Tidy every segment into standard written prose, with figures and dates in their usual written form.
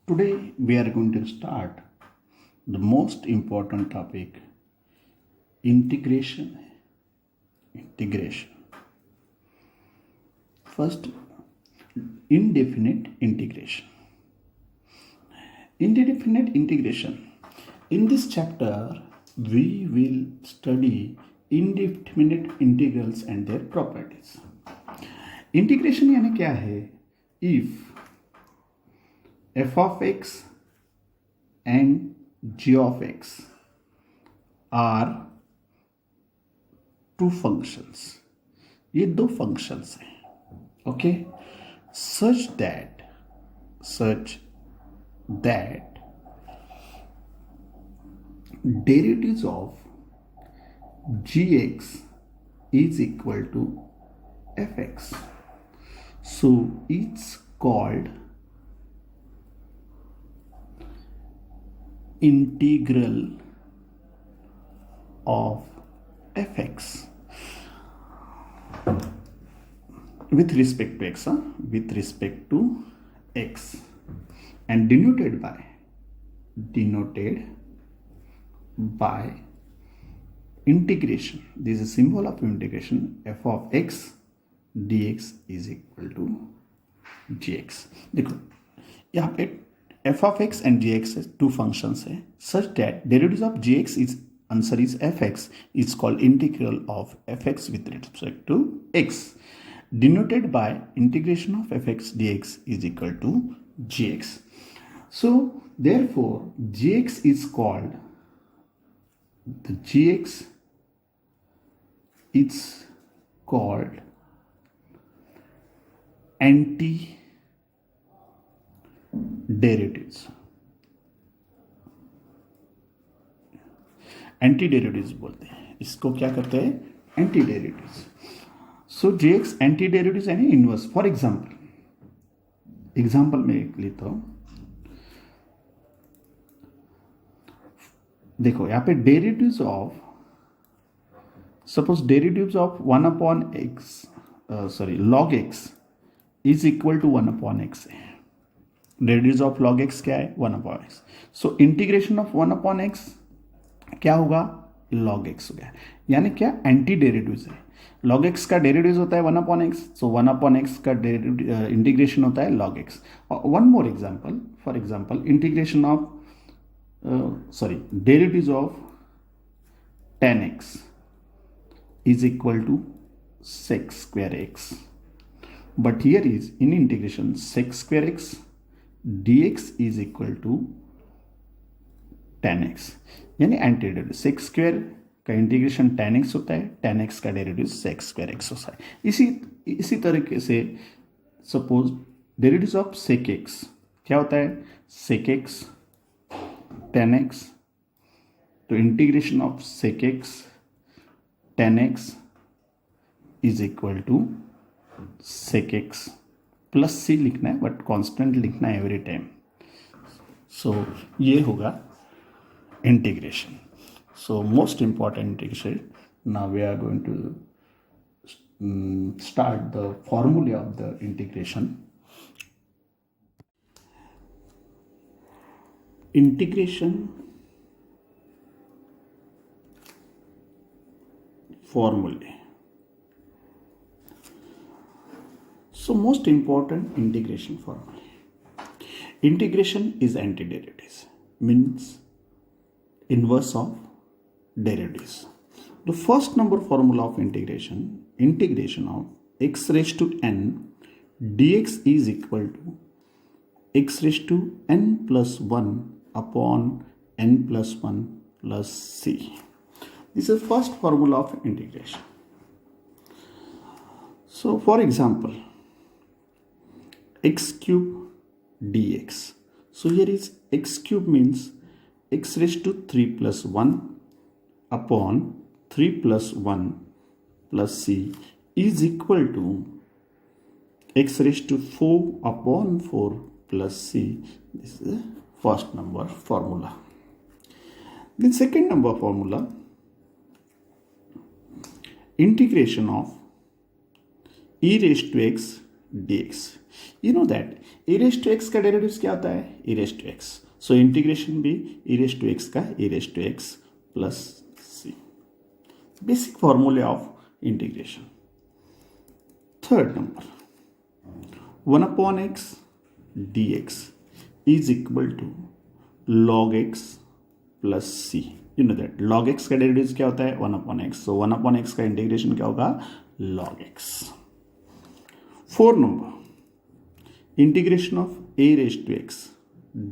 Today we are going to start the most important topic, integration. Integration. First, indefinite integration. Indefinite integration. In this chapter, we will study indefinite integrals and their properties. Integration यानी क्या है? If f of x and g of x are two functions, ये दो functions हैं, okay, such that derivatives of gx is equal to fx, so it's called integral of fx with respect to x, with respect to x, and denoted by integration. This is a symbol of integration. F of x dx is equal to gx. देखो यहाँ पे f of x and gx two functions है, such that derivatives of gx is answer is fx is called integral of fx with respect to x, denoted by integration of fx dx is equal to gx. So therefore gx is called anti-derivatives. Antiderivatives बोलते हैं इसको, क्या करते हैं? Antiderivatives. So JX antiderivatives यानी inverse. For example में एक लेता हूं. देखो यहाँ पे derivatives of, suppose derivatives of 1 upon X, log x is equal to 1 upon X है. डेरिवेटिव्स ऑफ log x क्या है? 1 upon X. So integration of 1 upon X क्या होगा? log x हो गया. यानी क्या? एंटी डेरिवेटिव्स है. log x का डेरिवेटिव्स होता है 1 अपॉन एक्स, सो 1 अपॉन एक्स का इंटीग्रेशन होता है log x. One more example, for example integration of derivatives of tan x is equal to sec square x, but here is in integration sec square x dx is equal to tan x, यानी anti derivative. sec square का integration tan x होता है, tan x का derivative sec square x होता है. इसी तरीके से suppose derivatives of sec x क्या होता है? sec x tan x, तो integration of sec x tan x is equal to sec x plus c लिखना है, बट कांस्टेंट लिखना है एवरी टाइम. सो ये होगा integration. So most important integration. Now we are going to start the formula of the integration. Integration formulae. So most important integration formulae. Integration is antiderivatives, means inverse of derivatives. The first number formula of integration of x raised to n dx is equal to x raised to n plus 1 upon n plus 1 plus c. This is first formula of integration. So for example, x cube dx. So here is x cube means x raised to 3 plus 1 upon 3 plus 1 plus c is equal to x raised to 4 upon 4 plus c. This is the first number formula. Then second number formula, integration of e raised to x dx. You know that e raised to x का derivative क्या होता है? e raised to x. So integration भी e raised to x का e raised to x plus c. Basic formula of integration. Third number, 1 upon x dx is equal to log x plus c. You know that log x का derivative क्या होता है? 1 upon x. So 1 upon x का integration क्या होगा? log x. Fourth number, integration of a raised to x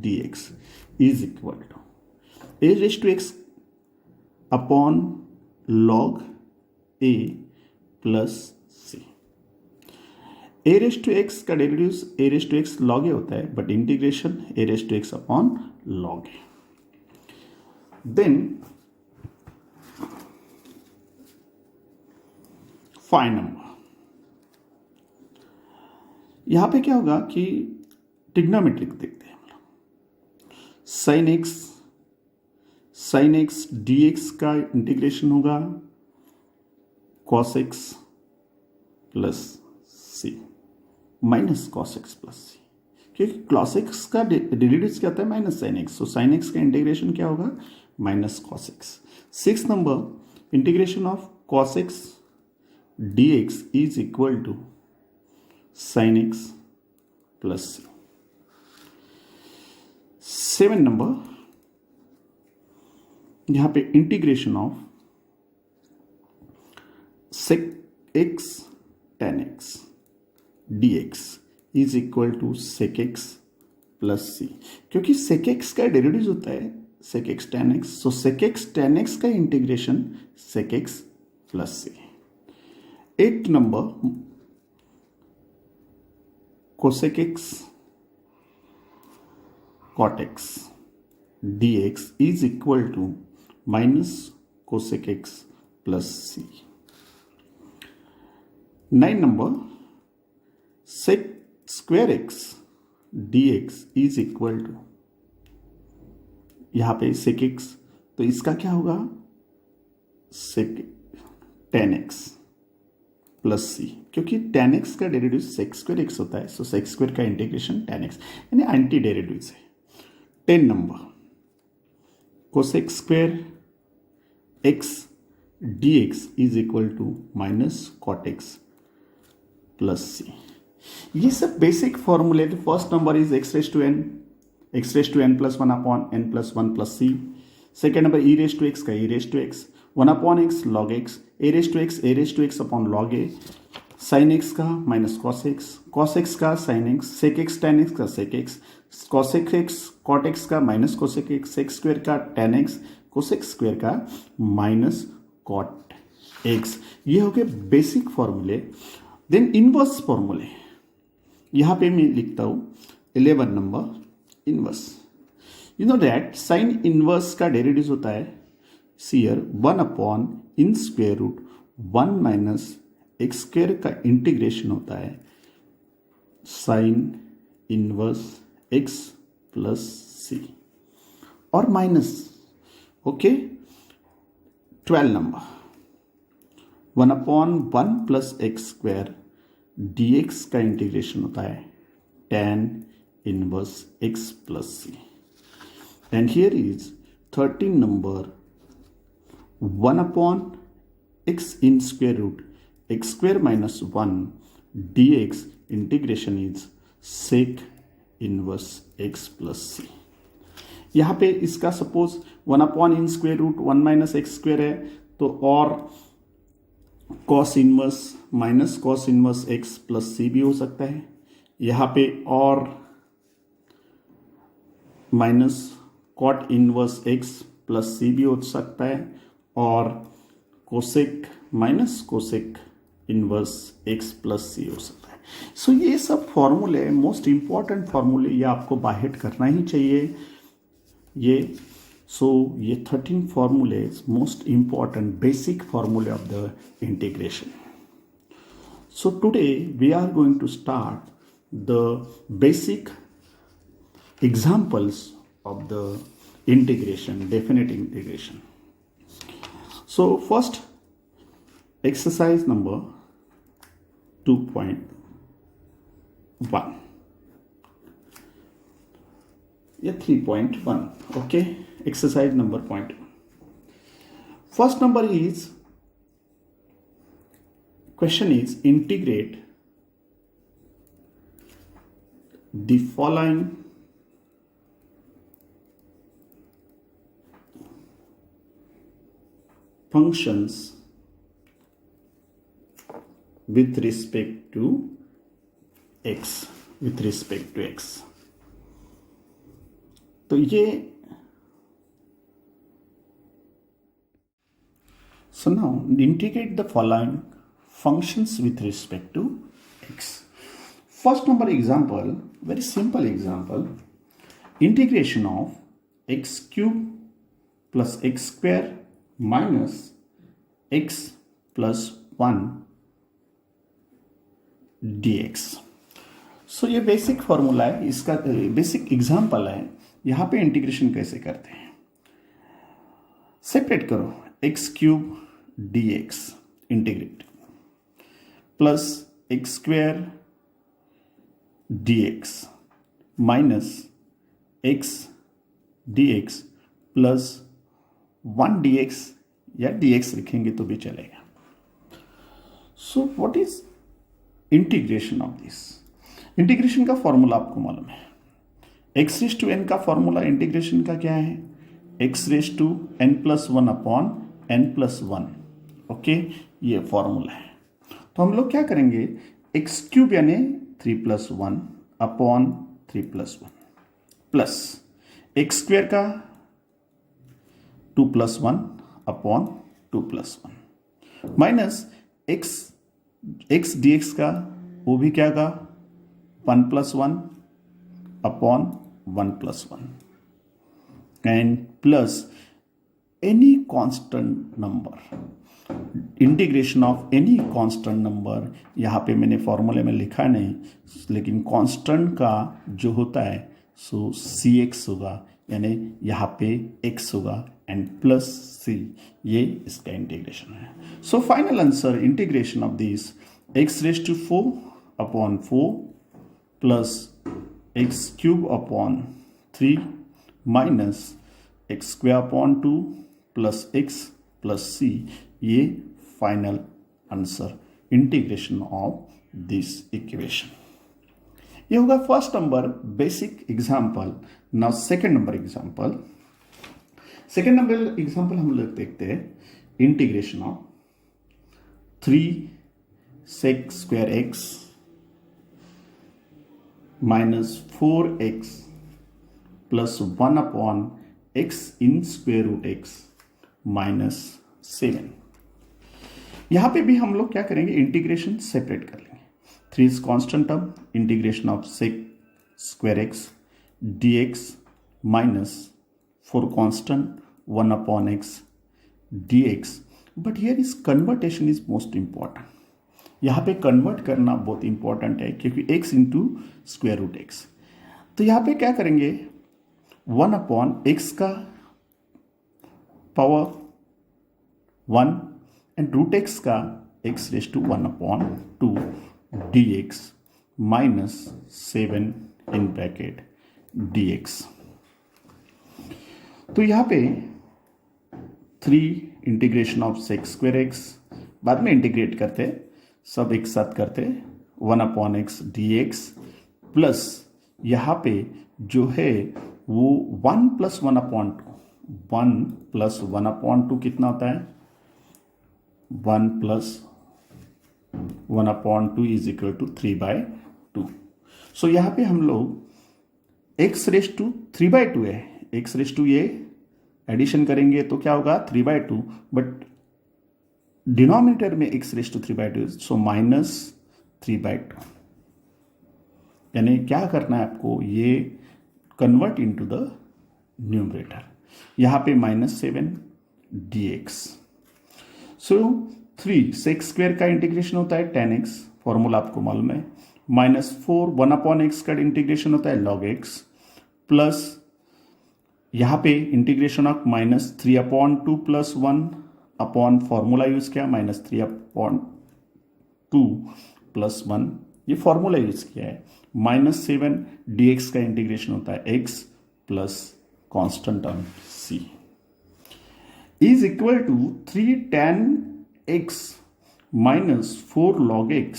dx is equal to a raised to x upon log a plus c. a raised to x का derivative a raised to x log a होता है, but integration a raised to x upon log a. Then 5 number, यहां पे क्या होगा कि trigonometric देखते हैं हम लोग. साइन एक्स dx का इंटीग्रेशन होगा cos x plus C minus cos x plus सी, क्योंकि cos x का डेरिवेटिव क्या होता है? Minus sine X. So sine X का इंटीग्रेशन क्या होगा? Minus cos x. 6 number, integration of cos x dx is equal to sin x plus c. 7 number, यहां पे integration of sec x tan x dx is equal to sec x plus c, क्योंकि sec x का derivative होता है sec x tan x. सो sec x tan x का integration sec x plus c. 8 number, cosec x cot x dx is equal to minus cosec x plus c. 9 number, sec square x dx is equal to, यहां पे sec x, तो इसका क्या होगा? sec tan x plus सी, क्योंकि tan x का derivative sec square x होता है. सो sec स्क्वायर का इंटीग्रेशन tan x, यानी एंटी डेरिवेटिव से. 10 नंबर, cosec स्क्वायर x dx is equal to minus cot x plus c. ये सब बेसिक फॉर्मूले. First number is x raise to n plus 1 upon n plus 1 plus c. Second number e raise to x का e raise to x, 1 upon x log x, a raise to x upon log a, sin x का minus cos x का sin x, sec x tan x का sec x, cosec x cot x का minus cosec x, sec square का tan x, cosec square का minus cot x. ये हो गए basic फॉर्मूले. देन इनवर्स फॉर्मूले, यहां पे मैं लिखता हूं 11 number, inverse. You know that sine inverse का डेरिवेटिव होता है here 1 upon in square root 1 minus x square का इंटीग्रेशन होता है sine inverse x plus c और minus. Okay, 12 number, 1 upon 1 plus x square dx का इंटीग्रेशन होता है tan inverse x plus c. And here is 13 number, 1 upon x in square root x square minus 1 dx integration is sec inverse x plus c. यहाँ पे इसका suppose 1 upon in square root 1 minus x square है, तो और cos inverse minus cos inverse x plus c भी हो सकता है. यहाँ पे और minus cot inverse x plus c भी हो सकता है, और cosec minus cosec inverse x plus c हो सकता है. सो ये सब फॉर्मूले, मोस्ट इंपॉर्टेंट फॉर्मूले, ये आपको बाहेट करना ही चाहिए. ये 13 formulas, most important basic formula of the integration. So today we are going to start the basic examples of the integration, definite integration. So first, exercise number 2.1. या 3.1. Okay, exercise number point. First number is, question is integrate the following functions with respect to x. तो ये so now integrate the following functions with respect to x. First number example, very simple example, integration of x cube plus x square minus x plus 1 dx. सो ये basic formula है, इसका basic example है. यहाँ पे integration कैसे करते हैं, separate करो x cube d x integrate plus x square d x minus x d x plus 1 d x या डी एक्स लिखेंगे तो भी चलेगा. So what is integration of this? Integration का फॉर्मूला आपको मालूम है, एक्स रेस टू एन का फॉर्मूला इंटीग्रेशन का क्या है, x raise to n plus 1 upon n plus 1. Okay, ये फॉर्मूला है. तो हम लोग क्या करेंगे, एक्स क्यूब यानी 3 plus 1 upon 3 plus 1 plus x square का 2 plus 1 upon 2 plus 1 minus x d x का वो भी क्या का 1 plus 1 upon 1 plus 1 and plus any constant number, integration of any constant number. यहाँ पे मैंने फॉर्मूले में लिखा नहीं, लेकिन कांस्टेंट का जो होता है सो सी एक्स होगा, यानी यहाँ पे x होगा एंड प्लस c, ये इसका इंटीग्रेशन है. So final answer integration of this x raise to 4 upon 4 plus x cube upon 3 minus x square upon 2 plus x plus c, ये final answer integration of this equation. ये होगा first number basic example. Now second number example. Second number example हम लोग देखते हैं integration of 3 sec square x minus 4x plus 1 upon x in square root x minus 7. यहां पे भी हम लोग क्या करेंगे, इंटीग्रेशन सेपरेट कर लेंगे. 3 is constant term, integration of sec square x d x minus 4 constant 1 upon x d x. But here is conversion is most important. यहाँ पे कन्वर्ट करना बहुत इंपॉर्टेंट है क्योंकि x into square root x. तो यहाँ पे क्या करेंगे, 1 अपॉन एक्स का पावर 1 एंड रूट एक्स का x raise to 1 upon 2 d x minus 7 in bracket D x. तो यहाँ पे 3 integration of sec square x, बाद में इंटीग्रेट करते सब एक साथ करते 1 upon x d x plus यहाँ पे जो है वो 1 प्लस 1 अपॉन 2, 1 प्लस 1 अपॉन 2 कितना होता है, 1 plus 1 upon 2 is equal to 3/2. So यहाँ पे हम लोग एक्स रेज टू 3/2 है, एक्स रेज टू ये एडिशन करेंगे तो क्या होगा 3/2, बट डिनोमिनेटर में x raise to 3/2, so minus 3/2. यानी क्या करना है आपको, ये कन्वर्ट इनटू द न्यूमरेटर. यहाँ पे -7 dx. सो 3 सेक स्क्वेयर का इंटीग्रेशन होता है tan x, फॉर्मूला आपको मालूम है. -4 1 अपॉन x का इंटीग्रेशन होता है log x प्लस यहाँ पे integration of -3 upon 2 plus 1 upon formula use किया -3 अपॉन 2 प्लस 1, ये फॉर्मूला यूज किया है. -7 dx का इंटीग्रेशन होता है x plus constant term c is equal to 3 tan x minus 4 log x.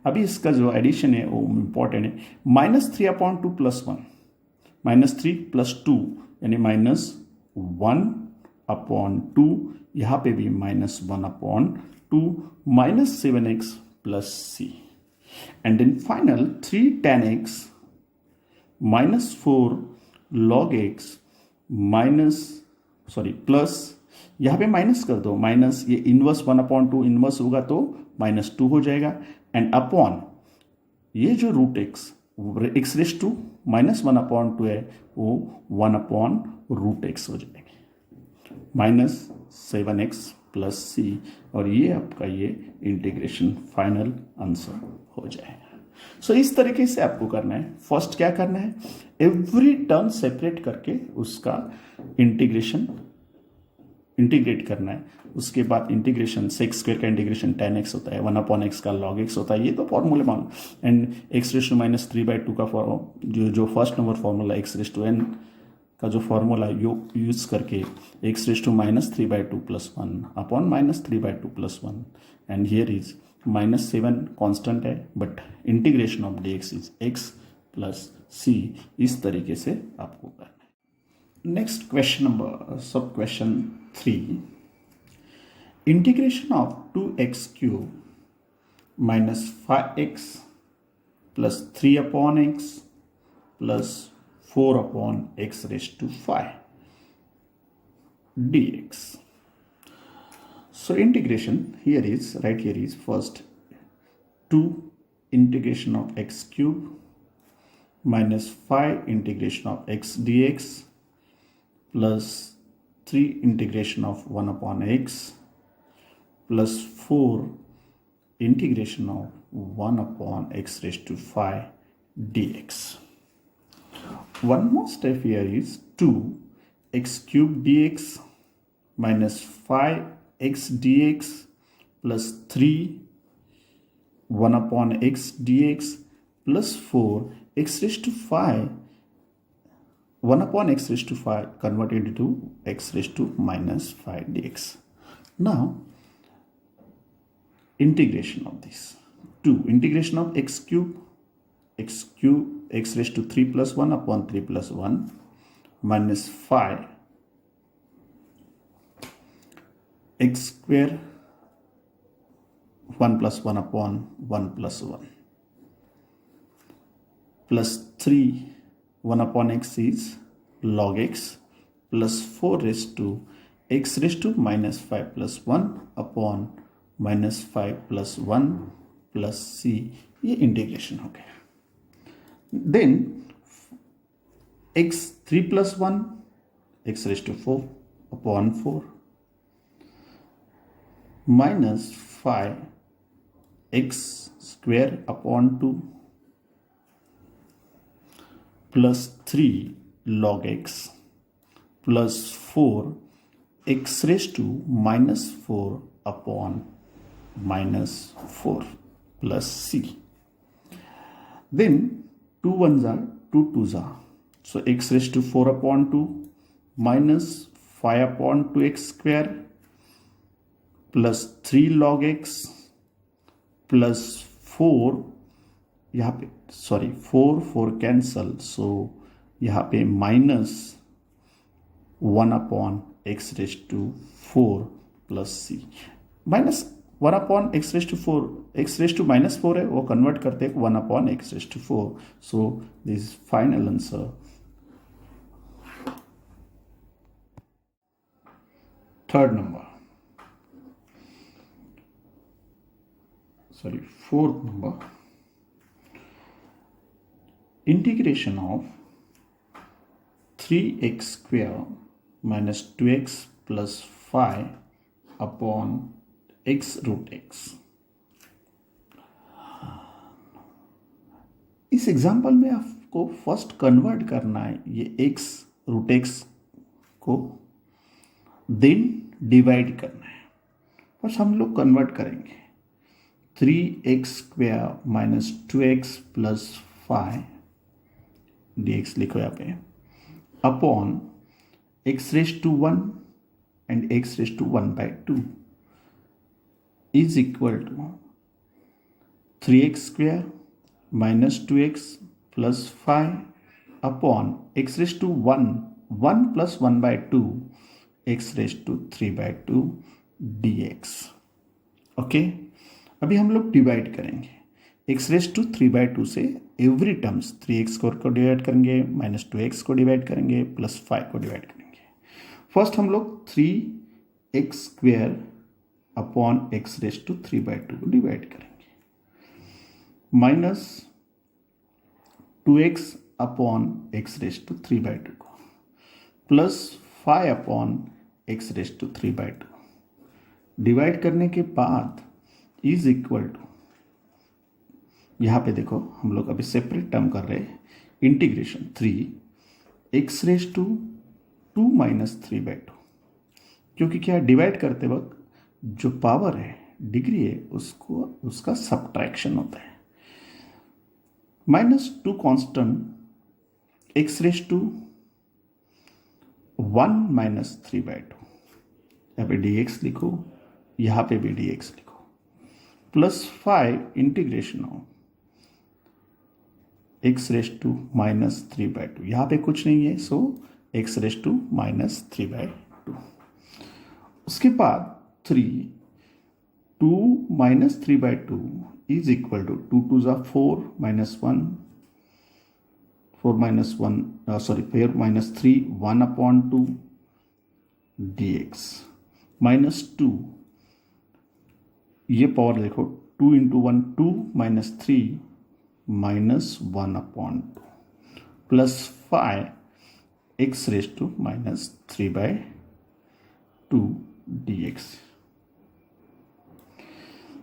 अभी इसका जो एडिशन है वो इम्पॉर्टेंट है. -3/2 + 1, -3 + 2 यानी -1/2. यहाँ पे भी -1/2 -7x plus c. And then final 3 tan x minus 4 log x plus यहाँ पे माइनस कर दो, माइनस ये इनवर्स 1/2 इनवर्स होगा तो -2 हो जाएगा. एंड अपॉन ये जो रूट एक्स x⁻² -1/2 है वो 1/√x हो जाएंगे. -7x plus c और ये आपका ये इंटीग्रेशन फाइनल आंसर हो जाएगा. सो इस तरीके से आपको करना है. फर्स्ट क्या करना है, एवरी टर्म सेपरेट करके उसका इंटीग्रेट करना है. उसके बाद इंटीग्रेशन sec² का इंटीग्रेशन tan x होता है, 1/x का log x होता है. ये तो फॉर्मूले मान. एंड x⁻³ का जो फर्स्ट नंबर फॉर्मूला x⁻n का जो फॉर्मूला यूज करके x⁻³ + 1 upon -3/2 + 1 and here is -7 constant है but integration of dx is x plus c. इस तरीके से आपको करना है. Next question number sub question 3. Integration of 2x³ minus 5x plus 3/x plus 4/x⁵ dx. So integration here is first 2 integration of x³ minus 5 integration of x dx plus 3 integration of 1/x plus 4 integration of 1/x⁵ dx. One more step here is 2x³ dx minus 5x dx plus 3 1/x dx plus 4x⁵ 1/x⁵ converted to x⁻⁻5 dx. Now integration of this 2 integration of x³ x⁻³ plus 1 upon 3 plus 1 minus 5 x² 1 plus 1 upon 1 plus 1 plus 3 1/x is log x plus 4 raised to x⁻⁻5 plus 1 upon -5 plus 1 plus c. ये integration हो गया. Then x3 plus 1 x⁴ upon 4 minus 5 x² upon 2 plus 3 log x plus 4 x⁻⁻4 upon -4 plus c. Then 2 1s are 2 2s are. So x⁴ upon 2 minus 5 upon 2x² plus 3 log x plus 4 यहाँ पे 4 cancel. सो यहाँ पे -1/x⁴ plus c. -1/x⁴ x⁻⁻4 है वो convert करते हैं 1/x⁴. So this final answer. Third number fourth number. Integration of 3x² minus 2x plus 5 upon x√x. इस example में आपको फर्स्ट कन्वर्ट करना है ये x√x को, देन डिवाइड करना है. फर्स्ट हम लोग कन्वर्ट करेंगे 3x² minus 2x plus 5 dx लिखो यहाँ पे upon x raise to 1 and x raise to 1/2 is equal to 3x square minus 2x plus 5 upon x raise to 1 plus 1/2 x raise to 3/2 dx। Okay, अभी हम लोग divide करेंगे x raise to 3/2 से every terms 3x को divide करेंगे, minus 2x को divide करेंगे, plus 5 को डिवाइड करेंगे। फर्स्ट हम लोग 3x square upon x raise to 3/2 को डिवाइड करेंगे, minus 2x upon x raise to 3/2 को, plus 5 upon x raise to 3/2 divide करने के बाद इज इक्वल टू, यहाँ पे देखो हम लोग अभी सेपरेट टर्म कर रहे हैं, integration 3x raise to 2 minus 3/2, क्योंकि क्या डिवाइड करते वक्त जो पावर है डिग्री है उसका सब्ट्रैक्शन होता है, minus 2 constant x raise to 1 minus 3/2, यहाँ पे dx लिखो, यहाँ पे भी dx लिखो, plus 5 integration of x raise to minus 3/2, यहाँ पे कुछ नहीं है, so x raise to minus 3/2। उसके बाद 2 माइनस 3/2 इज इक्वल टू 2 2 ज़ा 4 minus 1 4 minus 1 sorry 4 minus 3 1 upon 2 dx minus 2, ये पावर देखो 2 into 1 2 minus 3 minus 1 upon 2 plus 5 x raise to minus 3/2 dx।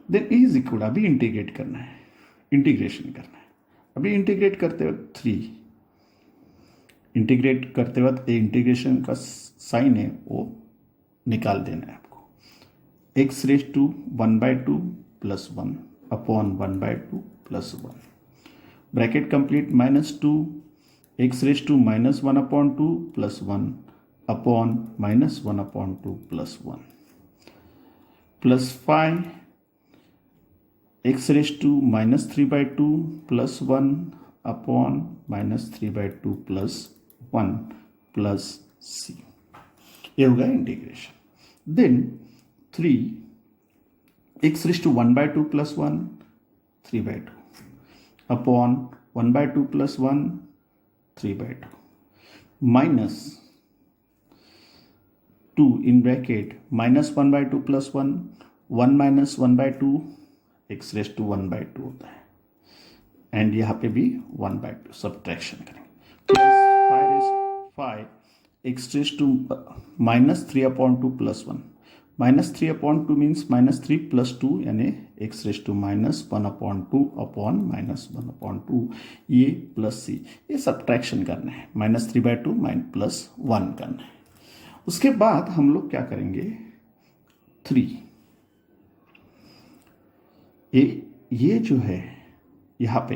Then is equal, अभी इंटीग्रेट करना है, integration करना है। अभी इंटीग्रेट करते वक्त 3 इंटीग्रेट करते वक्त इंटीग्रेशन का साइन है वो निकाल देना है आपको, x raise to 1/2 plus 1 upon 1/2 plus 1 bracket complete, minus 2 x raise to minus 1 upon 2 plus 1 upon minus 1 upon 2 plus 1 plus 5 x raise to minus 3/2 plus 1 upon minus 3/2 plus 1 plus c, ये होगा integration. Then 3 x raise to 1/2 plus 1 3/2 upon 1/2 plus 1 3/2 minus 2 in bracket minus 1/2 plus 1 1 minus 1/2 x raise to 1/2 होता है, and यहाँ पे भी 1/2 subtraction करेंगे, plus 5 x raise to minus 3 upon 2 plus 1, minus 3 upon 2 means minus 3 plus 2 यानी x raise to minus 1 upon 2 upon minus 1 upon 2, ये plus c, ये subtraction करना है, माइनस 3/2 प्लस 1 करना है। उसके बाद हम लोग क्या करेंगे 3 ये जो है यहाँ पे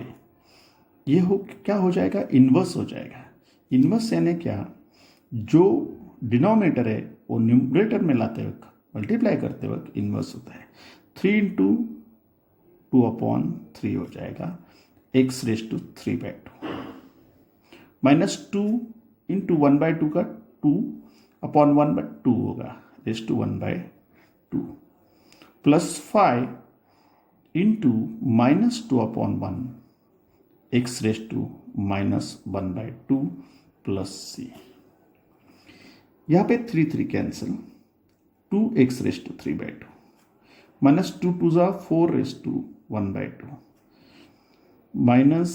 ये क्या हो जाएगा, इन्वर्स हो जाएगा। इन्वर्स यानी क्या, जो डिनोमिनेटर है वो न्यूमरेटर में लाते वक्त मल्टीप्लाई करते वक्त इन्वर्स होता है, 3 इंटू 2 अपॉन 3 हो जाएगा x raise to 3/2, minus 2 into 1/2 का 2 अपॉन 1/2 होगा raise to 1/2, plus 5 into minus 2 upon 1 x raise to minus 1/2 plus c, यहाँ पे 3 3 cancel, 2x raise to 3/2 minus 2 2 ज़ा 4 रेज टू 1/2 माइनस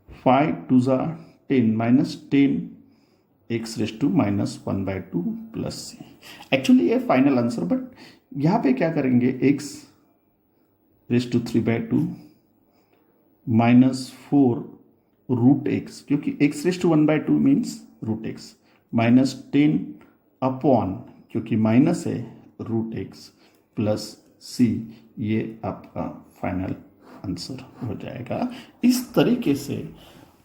5 2 ज़ा 10 minus 10 x raise to minus 1/2 plus c। Actually ये final answer, but यहाँ पे क्या करेंगे x raise to 3/2 minus 4 root x, क्योंकि x raise to 1/2 means root x, minus 10 upon, क्योंकि minus है रूट x प्लस c, ये आपका फाइनल आंसर हो जाएगा। इस तरीके से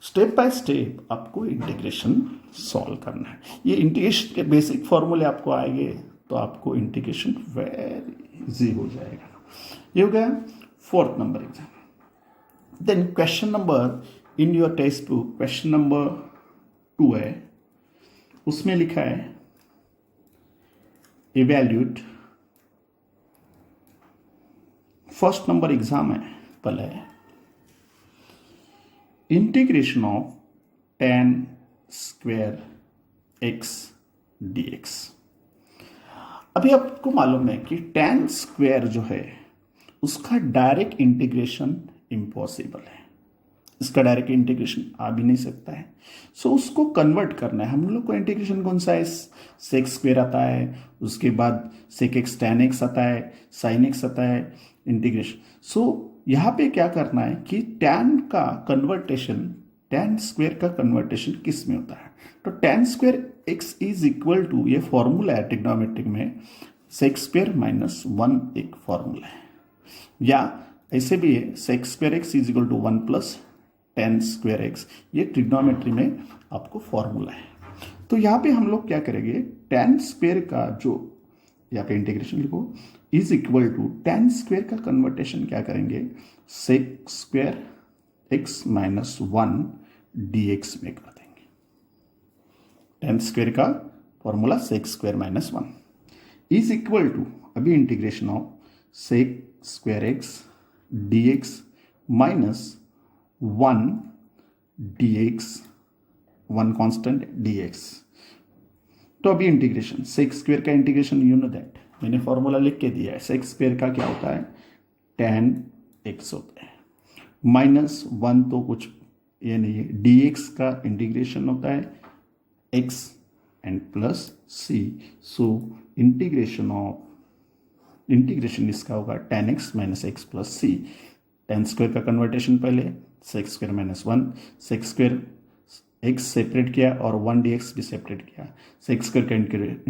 स्टेप बाय स्टेप आपको इंटीग्रेशन सॉल्व करना है। ये इंटीग्रेशन के बेसिक फॉर्मूले आपको आएंगे तो आपको इंटीग्रेशन वेरी इजी हो जाएगा। ये हो गया 4th number exam. Then question number in your text book question number 2 है, उसमें लिखा है इवैल्यूएट, फर्स्ट नंबर एग्जाम है पहले, integration of tan square x dx। अभी आपको मालूम है कि tan स्क्वायर जो है उसका डायरेक्ट इंटीग्रेशन इम्पॉसिबल है, इसका डायरेक्ट इंटीग्रेशन आ भी नहीं सकता है। सो उसको कन्वर्ट करना है। हम लोग को इंटीग्रेशन कौन सा है, सेक स्क्वायर आता है, उसके बाद सेक एक्स टैन एक्स आता है, साइन एक्स आता है इंटीग्रेशन। सो यहाँ पे क्या करना है कि टैन का कन्वर्टेशन, टैन स्क्वायर का कन्वर्टेशन किस में होता है, तो tan square x is equal to, ये फॉर्मूला है ट्रिग्नोमेट्रिक में, सेक स्क्वायर माइनस 1 एक फॉर्मूला है, या ऐसे भी है sec square x is equal to 1 plus tan square x, ये ट्रिग्नोमेट्री में आपको फॉर्मूला है। तो यहाँ पे हम लोग क्या करेंगे, tan स्क्वायर का जो यहाँ पे इंटीग्रेशन लिखो is equal to tan square का कन्वर्टेशन क्या करेंगे, sec square x minus 1 dx में कर देंगे। tan स्क्वायर का formula sec square minus 1 is equal to, अभी integration of sec square x dx minus 1 dx, 1 constant dx। तो अभी इंटीग्रेशन सेक स्क्वायर का इंटीग्रेशन यू नो दैट, मैंने formula लिख के दिया है। सेक स्क्वायर का क्या होता है, tan x होता है, माइनस 1 तो कुछ ये नहीं है, dx का इंटीग्रेशन होता है x एंड प्लस c। सो इंटीग्रेशन इसका होगा tan x minus x plus c। tan square का कन्वर्टेशन पहले sec square minus 1, sec square x separate किया और 1 dx भी सेपरेट किया, सेक स्क्वायर का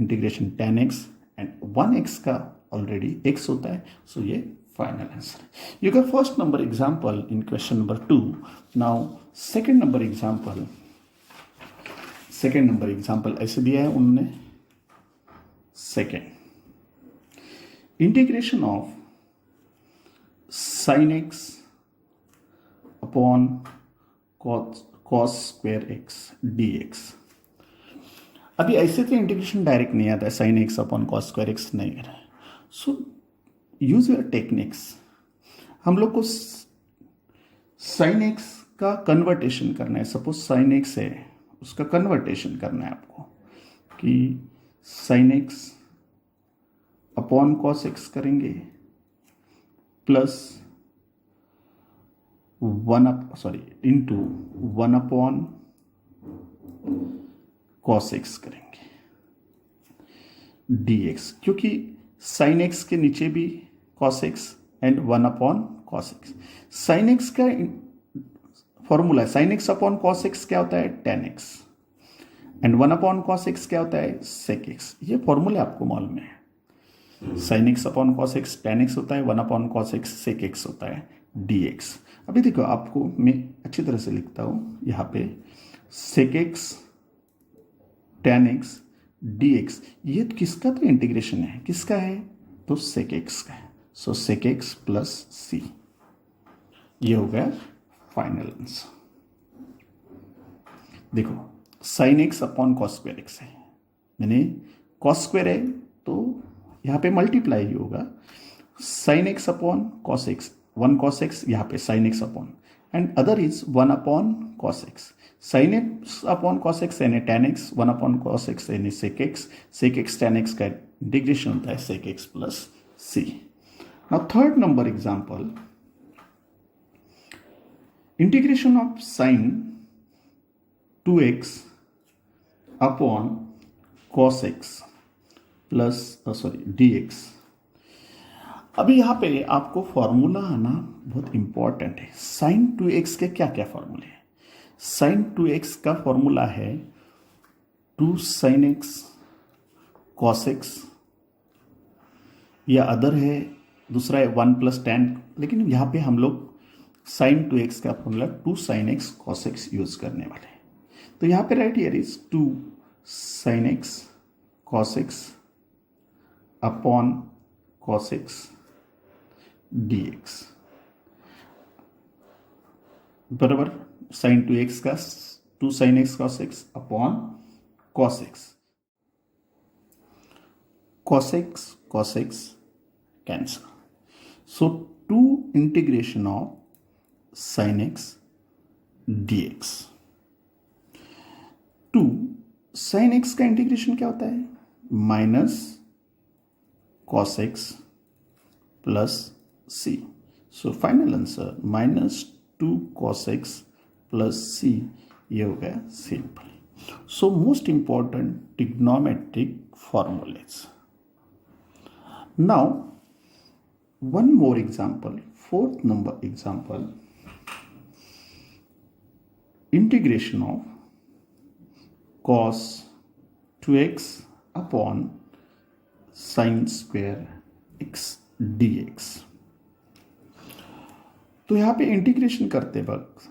integration tan x and 1x का ऑलरेडी x होता है। सो ये फाइनल आंसर है। You got first number example in question number 2। Now second number example ऐसे दिया है उन्होंने, second integration of sign x upon cos square x dx। अभी ऐसे तो इंटीग्रेशन डायरेक्ट नहीं आता है, sine x upon cos square x नहीं कर रहा है। सो यूज योर टेक्निक्स, हम लोग को साइन एक्स का कन्वर्टेशन करना है। सपोज साइन एक्स है, उसका कन्वर्टेशन करना है आपको कि sign x upon cos x करेंगे प्लस 1 अपॉन कॉस एक्स करेंगे dx, क्योंकि साइन एक्स के नीचे भी cos x and 1 upon cos x. Sine X का फॉर्मूला है, sine x upon cos x क्या होता है, tan x and 1 upon cos x क्या होता है, सेक एक्स। ये फॉर्मूला आपको मालूम है, sine x upon cos x tan x होता है, 1 upon cos x sec x होता है dx। अभी देखो आपको मैं अच्छी तरह से लिखता हूँ यहाँ पे, sec x tan x dx, ये किसका तो इंटीग्रेशन है, किसका है तो सेक एक्स का है। सो सेक एक्स प्लस सी, ये हो गया फाइनल आंसर। देखो sign x upon cos square x है, मैंने कॉस स्क्वायर है तो यहाँ पे मल्टीप्लाई ही होगा, sine x upon cos x, 1 cos x, यहाँ पे sine x upon, and other is 1 upon cos x. Sine x upon cos x यानी tan x, 1 upon cos x यानी सेक एक्स tan x का integration होता है sec x plus c. Now third number example, integration of sine 2x upon cos x plus dx। अभी यहाँ पे आपको formula आना बहुत इंपॉर्टेंट है। साइन 2x के क्या क्या फॉर्मूले हैं, साइन 2x का फॉर्मूला है 2 साइन एक्स कॉस एक्स, या अदर है दूसरा है 1 प्लस tan, लेकिन यहाँ पे हम लोग साइन 2x का formula 2 sin x cos x use करने वाले हैं। तो यहाँ पे right here is 2 sin x cos x upon cos x dx बराबर साइन 2x का 2 sin x cos x upon cos x cos x cancel. So 2 integration of sin x dx. 2 sin x का integration क्या होता है? Minus cos x plus c. So final answer minus 2 cos x plus c, ये हो गया simple. So most important trigonometric formulas. Now, one more example, fourth number example, integration of cos 2x upon sin square x dx. तो यहाँ पे integration करते वक्त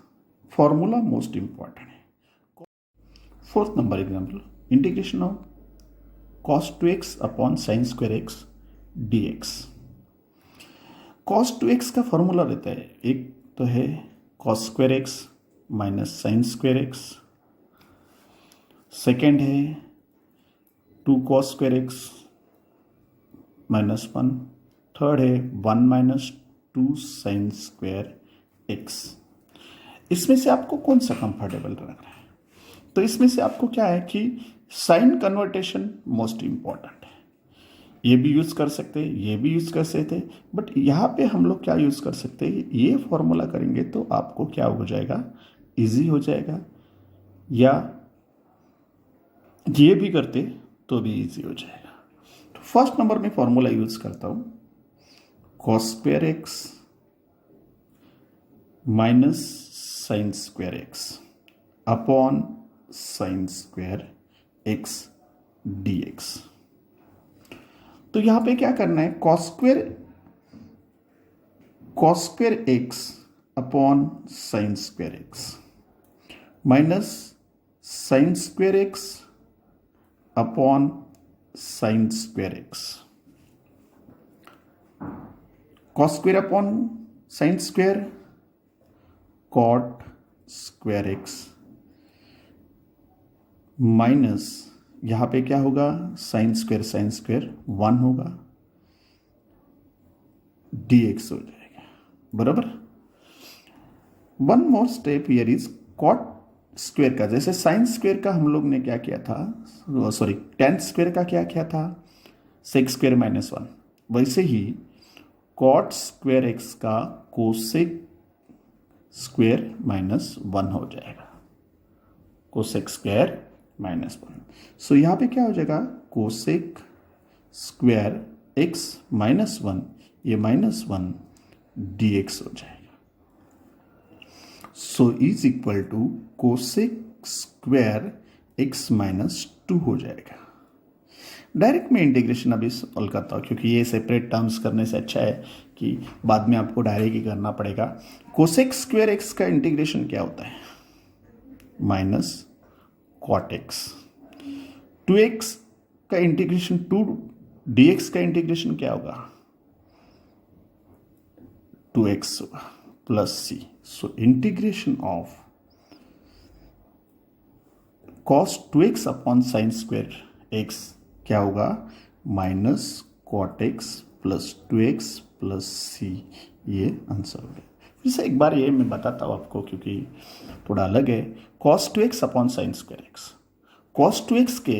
formula most important है. Fourth number example, integration of cos 2x upon sin square x dx. cos 2x का formula रहता है, एक तो है cos square x minus sin square x, second है 2 cos square x minus 1, third है 1 minus 2 sin square x. इसमें से आपको कौन सा कंफर्टेबल लग रहा है? तो इसमें से आपको क्या है कि साइन कन्वर्टेशन मोस्ट इंपॉर्टेंट है. ये भी यूज़ कर सकते हैं, ये भी यूज़ कर सकते हैं, बट यहाँ पे हम लोग क्या यूज़ कर सकते हैं, ये फॉर्मूला करेंगे तो आपको क्या हो जाएगा, इजी हो जाएगा, या ये भी करते तो भी इजी हो जाएगा. तो फर्स्ट नंबर में फॉर्मूला यूज़ करता हूँ, cos square x minus sin square x upon sin square x dx. तो यहां पे क्या करना है, cos square x upon sin square x minus sin square x upon sin square x. cos square upon sin square cot square x minus यहाँ पे क्या होगा, sin square 1 होगा, dx हो जाएगा बराबर. One more step here is cot square का, जैसे sin स्क्वेयर का हम लोग ने क्या किया था, सॉरी tan स्क्वेयर का क्या किया था, sec स्क्वेयर माइनस 1, वैसे ही cot स्क्वेयर x का cosec स्क्वेयर माइनस 1 हो जाएगा, cosec स्क्वेयर माइनस 1. सो यहाँ पे क्या हो जाएगा, कोसेक स्क्वायर x माइनस 1, ये माइनस 1 dx हो जाएगा. So is equal to cosec square x minus 2 हो जाएगा. डायरेक्ट में इंटीग्रेशन अभी सॉल्व करता हूँ, क्योंकि ये सेपरेट टर्म्स करने से अच्छा है कि बाद में आपको डायरेक्ट ही करना पड़ेगा. कोसेक स्क्वायर x का इंटीग्रेशन क्या होता है, माइनस cot x. 2x का इंटीग्रेशन 2 dx का इंटीग्रेशन क्या होगा, 2x होगा प्लस c. सो integration of cos 2x upon sine square x क्या होगा, minus cot x plus 2x plus c. ये आंसर होगा. फिर से एक बार ये मैं बताता हूँ आपको, क्योंकि थोड़ा अलग है. cos 2x upon sine square x, cos 2x के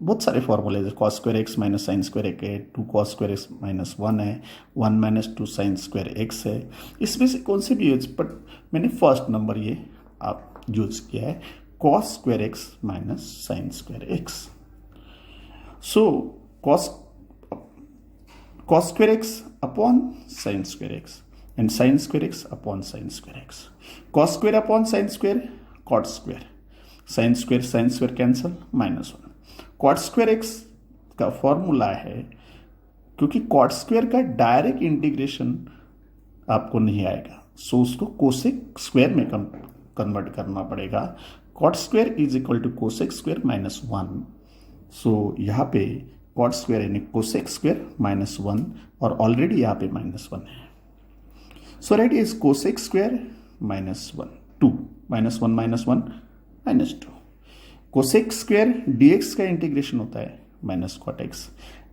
बहुत सारे फॉर्मूले हैं. cos square x minus sine square x है, 2 cos स्क्वायर x माइनस 1 है, 1 माइनस 2 साइन स्क्वायर x है. इसमें से कौन से भी यूज, बट मैंने फर्स्ट नंबर ये आप यूज किया है, cos square x minus sine square x. So cos square x upon sine square x and sin square x upon sin square x. cos square upon sin square cot square, sin square cancel minus 1. cot square x का formula है, क्योंकि cot square का direct integration आपको नहीं आएगा, सो उसको cosec square में convert करना पड़ेगा। Cot square is equal to cosec square minus 1। So यहाँ पे कॉट स्क्वायर यानी कोसेक स्क्वायर माइनस 1 और ऑलरेडी यहाँ पे माइनस 1 है। So right is cosec square minus 1 2 minus 1 minus 1 minus 2। Cosec square dx का इंटीग्रेशन होता है minus cot x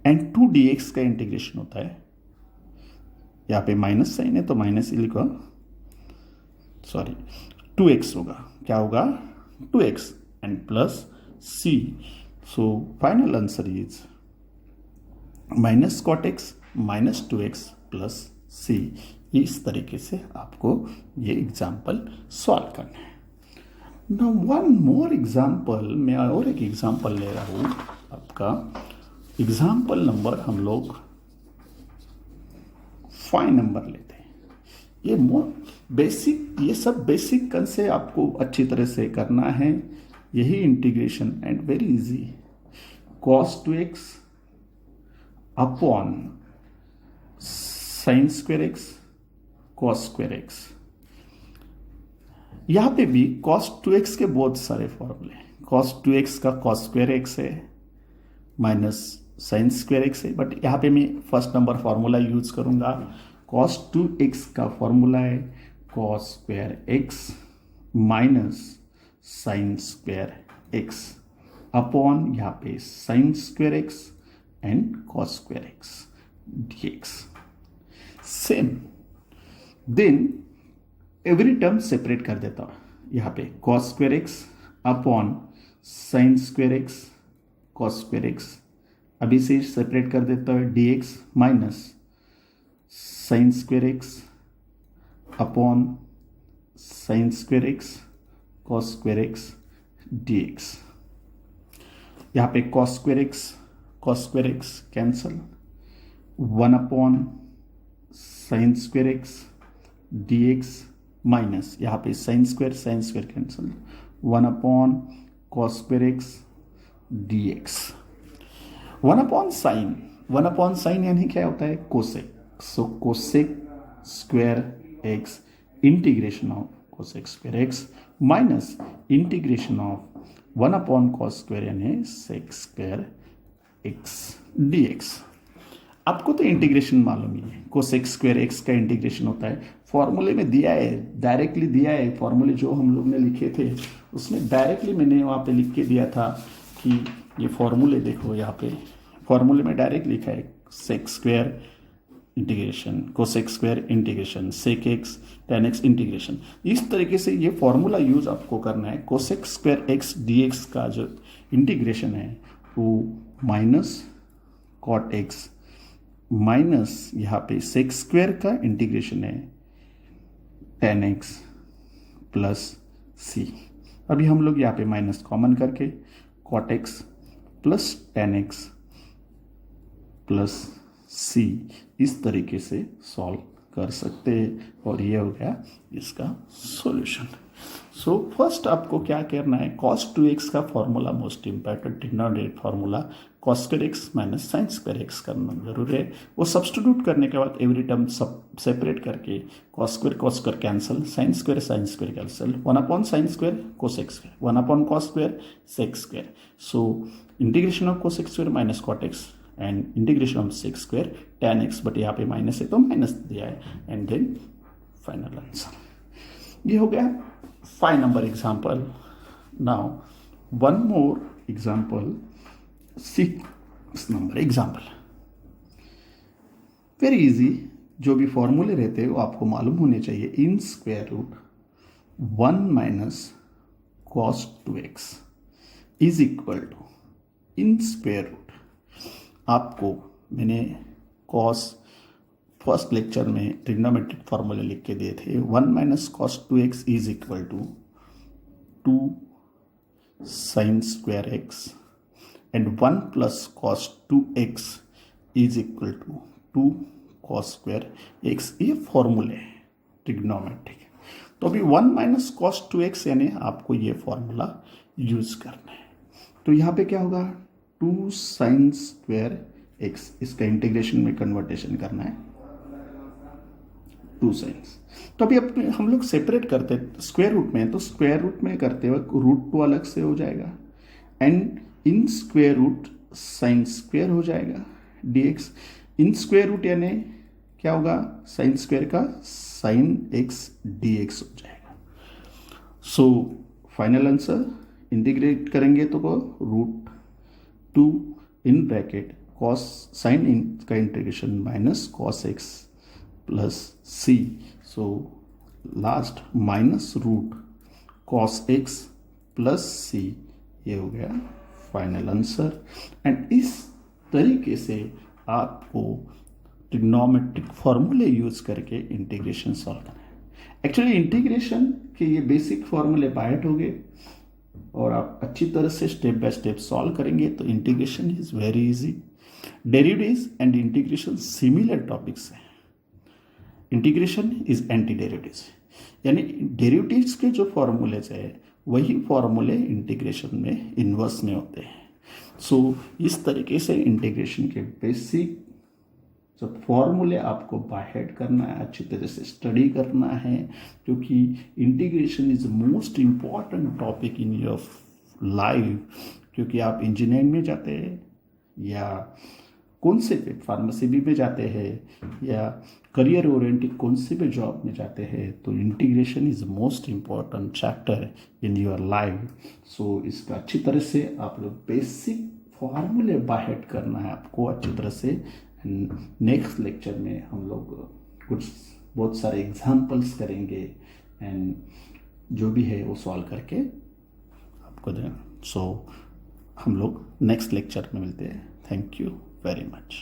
and 2 dx का इंटीग्रेशन होता है, यहाँ पे माइनस साइन है तो माइनस ही लिखो, सॉरी 2x होगा, क्या होगा 2x and plus c। So final answer is minus cot x minus 2x plus c। इस तरीके से आपको ये एग्जाम्पल सॉल्व करना है। नाउ वन मोर एग्जाम्पल, मैं और एक एग्जाम्पल ले रहा हूँ आपका। एग्जाम्पल नंबर हम लोग 5 नंबर लेते हैं। ये मोर बेसिक, ये सब बेसिक कंसेप्ट आपको अच्छी तरह से करना है, यही integration and very easy. cos 2x upon sine square x cos square x. यहां पे भी cos 2x के बहुत सारे फॉर्मूले, cos 2x का cos स्क्वायर एक्स है माइनस साइन स्क्वायर एक्स है, बट यहाँ पे मैं फर्स्ट नंबर फॉर्मूला यूज करूंगा। cos 2x का फॉर्मूला है cos square x minus sine square x upon यहाँ पे sine square x and cos square x dx। Same then every term separate कर देता हूं, यहाँ पे cos square x upon sine square x cos square x, अभी से separate कर देता हूँ dx minus sine square x upon sine square x cos square x dx। यहाँ पे cos square x cancel, 1 upon sine square x dx minus यहाँ पे sine square cancel, 1 upon cos square x dx। 1 upon sign यानी क्या होता है cosec, so cosec square x integration of cosec square x minus integration of 1 upon cos square यानी सेक square x dx। आपको तो integration मालूम ही है, कोसेक स्क्वायर एक्स का इंटीग्रेशन होता है, फॉर्मूले में दिया है, डायरेक्टली दिया है। फॉर्मूले जो हम लोग ने लिखे थे उसमें डायरेक्टली मैंने वहाँ पे लिख के दिया था कि ये फॉर्मूले देखो, यहाँ पे फॉर्मूले में डायरेक्ट लिखा है sec square integration cosec square integration sec x tan x integration. इस तरीके से ये फॉर्मूला यूज आपको करना है। कोसेक स्क्वायर एक्स dx का जो इंटीग्रेशन है वो माइनस कॉट एक्स माइनस यहाँ पे सेक स्क्वायर का इंटीग्रेशन है टेन एक्स प्लस सी। अभी हम लोग यहाँ पे माइनस कॉमन करके cot x plus tan x plus c इस तरीके से सॉल्व कर सकते हैं और ये हो गया इसका सॉल्यूशन। सो फर्स्ट आपको क्या करना है, cos 2x का formula most important denominator formula cos square x minus sine square x करना जरूरी है। वो सब्सटीट्यूट करने के बाद एवरी टर्म सब सेपरेट करके cos square cancel, sine square cancel, 1 upon sine square cosec square, 1 upon cos square sec square. So integration of cosec square minus cot x and integration of sec square tan x, but यहाँ पे minus है तो minus दिया है and then final answer. ये हो गया 5 number example. Now one more example 6 number example. Very easy, जो भी फॉर्मूले रहते हैं वो आपको मालूम होने चाहिए। In square root 1 minus cos 2x is equal to in square root, आपको मैंने cos फर्स्ट लेक्चर में ट्रिग्नोमेट्रिक फॉर्मूले लिख के दिए थे। 1 minus cos 2x is equal to 2 sine square x and 1 plus cos 2x is equal to 2 cos square x. ये फॉर्मूले है ट्रिग्नोमेट्रिक। तो अभी 1 माइनस cos 2x यानी आपको ये फॉर्मूला यूज करना है। तो यहाँ पे क्या होगा 2 साइन स्क्वायर एक्स, इसका इंटीग्रेशन में कन्वर्टेशन करना है 2 साइंस। तो अभी अपने हम लोग सेपरेट करते हैं, स्क्वायर रूट में है तो स्क्वायर रूट में करते वक्त रूट 2 अलग से हो जाएगा and in square root sine square हो जाएगा dx। इन स्क्वायर रूट यानी क्या होगा, साइन स्क्वायर का साइन x dx हो जाएगा। सो फाइनल आंसर इंटीग्रेट करेंगे तो root 2 in bracket cos sine in का integration minus cos x plus c. So last minus root cos x plus c, ये हो गया फाइनल आंसर। एंड इस तरीके से आपको ट्रिग्नोमेट्रिक फॉर्मूले यूज करके इंटीग्रेशन सॉल्व करना है। एक्चुअली इंटीग्रेशन के ये बेसिक फॉर्मूले बाय हो गए और आप अच्छी तरह से स्टेप बाय स्टेप सॉल्व करेंगे तो integration is very easy. Derivatives and integration similar topics हैं। इंटीग्रेशन इज एंटी डेरिवेटिव्स, यानी डेरिवेटिव्स के जो फॉर्मूलेज है वही फॉर्मूले इंटीग्रेशन में इन्वर्स में होते हैं। सो इस तरीके से इंटीग्रेशन के बेसिक जब फॉर्मूले आपको बाय हेड करना है, अच्छी तरह से स्टडी करना है, क्योंकि integration is most important topic in your life. क्योंकि आप इंजीनियरिंग में जाते हैं या कौन से भी फार्मेसी भी में जाते हैं या करियर ओरिएंटेड कौन से भी जॉब में जाते हैं, तो integration is most important chapter in your life. So इसका अच्छी तरह से आप लोग बेसिक फॉर्मूले बाय हेड करना है आपको अच्छी तरह से। नेक्स्ट लेक्चर में हम लोग कुछ बहुत सारे एग्जाम्पल्स करेंगे एंड जो भी है वो सॉल्व करके आपको दें। सो हम लोग नेक्स्ट लेक्चर में मिलते हैं। Thank you very much.